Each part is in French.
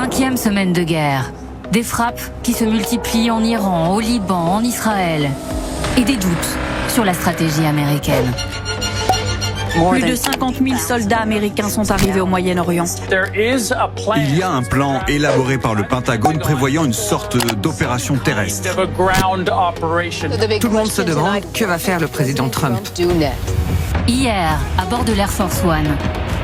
5e semaine de guerre. Des frappes qui se multiplient en Iran, au Liban, en Israël. Et des doutes sur la stratégie américaine. Plus de 50 000 soldats américains sont arrivés au Moyen-Orient. Il y a un plan élaboré par le Pentagone prévoyant une sorte d'opération terrestre. Tout le monde se demande que va faire le président Trump. Hier, à bord de l'Air Force One,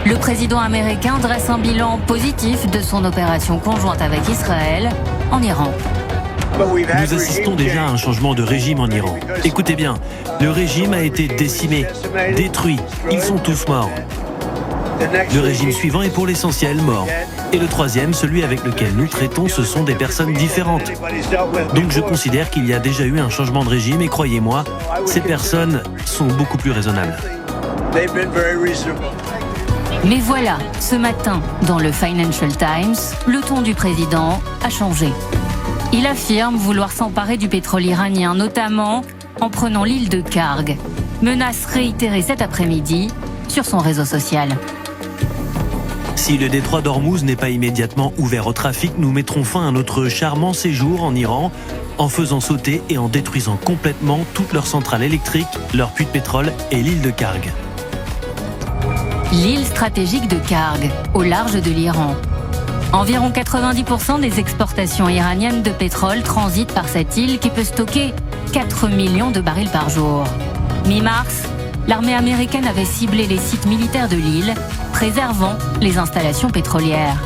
le président américain dresse un bilan positif de son opération conjointe avec Israël en Iran. Nous assistons déjà à un changement de régime en Iran. Écoutez bien, le régime a été décimé, détruit. Ils sont tous morts. Le régime suivant est pour l'essentiel mort. Et le troisième, celui avec lequel nous traitons, ce sont des personnes différentes. Donc je considère qu'il y a déjà eu un changement de régime et croyez-moi, ces personnes sont beaucoup plus raisonnables. Mais voilà, ce matin, dans le Financial Times, le ton du président a changé. Il affirme vouloir s'emparer du pétrole iranien, notamment en prenant l'île de Karg. Menace réitérée cet après-midi sur son réseau social. Si le détroit d'Ormuz n'est pas immédiatement ouvert au trafic, nous mettrons fin à notre charmant séjour en Iran en faisant sauter et en détruisant complètement toutes leurs centrales électriques, leurs puits de pétrole et l'île de Karg. L'île stratégique de Karg, au large de l'Iran. Environ 90% des exportations iraniennes de pétrole transitent par cette île qui peut stocker 4 millions de barils par jour. Mi-mars, l'armée américaine avait ciblé les sites militaires de l'île, préservant les installations pétrolières.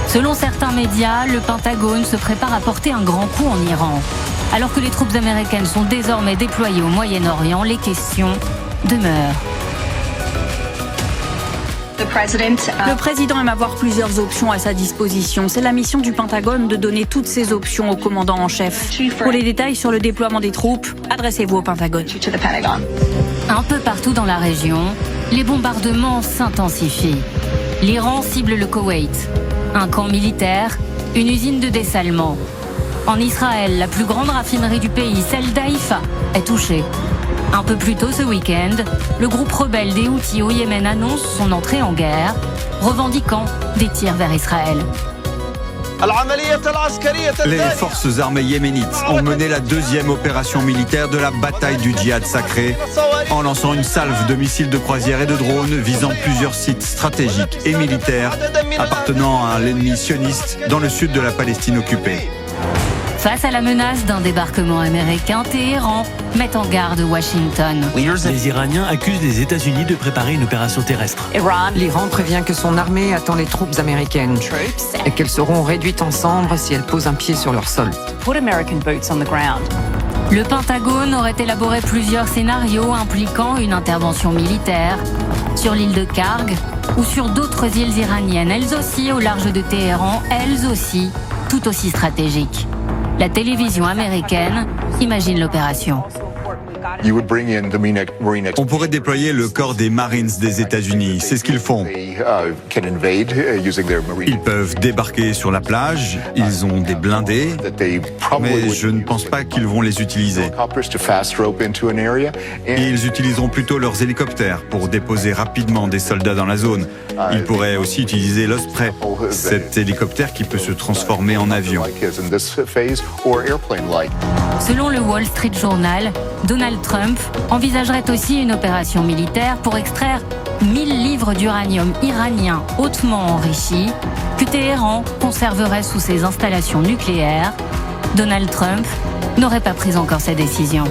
Selon certains médias, le Pentagone se prépare à porter un grand coup en Iran. Alors que les troupes américaines sont désormais déployées au Moyen-Orient, les questions demeurent. Le président aime avoir plusieurs options à sa disposition. C'est la mission du Pentagone de donner toutes ces options au commandant en chef. Pour les détails sur le déploiement des troupes, adressez-vous au Pentagone. Un peu partout dans la région, les bombardements s'intensifient. L'Iran cible le Koweït, un camp militaire, une usine de dessalement. En Israël, la plus grande raffinerie du pays, celle d'Haïfa, est touchée. Un peu plus tôt ce week-end, le groupe rebelle des Houthis au Yémen annonce son entrée en guerre, revendiquant des tirs vers Israël. Les forces armées yéménites ont mené la deuxième opération militaire de la bataille du djihad sacré en lançant une salve de missiles de croisière et de drones visant plusieurs sites stratégiques et militaires appartenant à l'ennemi sioniste dans le sud de la Palestine occupée. Face à la menace d'un débarquement américain, Téhéran met en garde Washington. Les Iraniens accusent les États-Unis de préparer une opération terrestre. L'Iran prévient que son armée attend les troupes américaines et qu'elles seront réduites en cendres si elles posent un pied sur leur sol. Le Pentagone aurait élaboré plusieurs scénarios impliquant une intervention militaire sur l'île de Karg ou sur d'autres îles iraniennes, elles aussi au large de Téhéran, elles aussi tout aussi stratégiques. La télévision américaine imagine l'opération. On pourrait déployer le corps des Marines des États-Unis. C'est ce qu'ils font. Ils peuvent débarquer sur la plage, ils ont des blindés, mais je ne pense pas qu'ils vont les utiliser. Ils utiliseront plutôt leurs hélicoptères pour déposer rapidement des soldats dans la zone. Ils pourraient aussi utiliser l'Osprey, cet hélicoptère qui peut se transformer en avion. Selon le Wall Street Journal, Donald Trump envisagerait aussi une opération militaire pour extraire 1000 livres d'uranium iranien hautement enrichi que Téhéran conserverait sous ses installations nucléaires. Donald Trump n'aurait pas pris encore sa décision.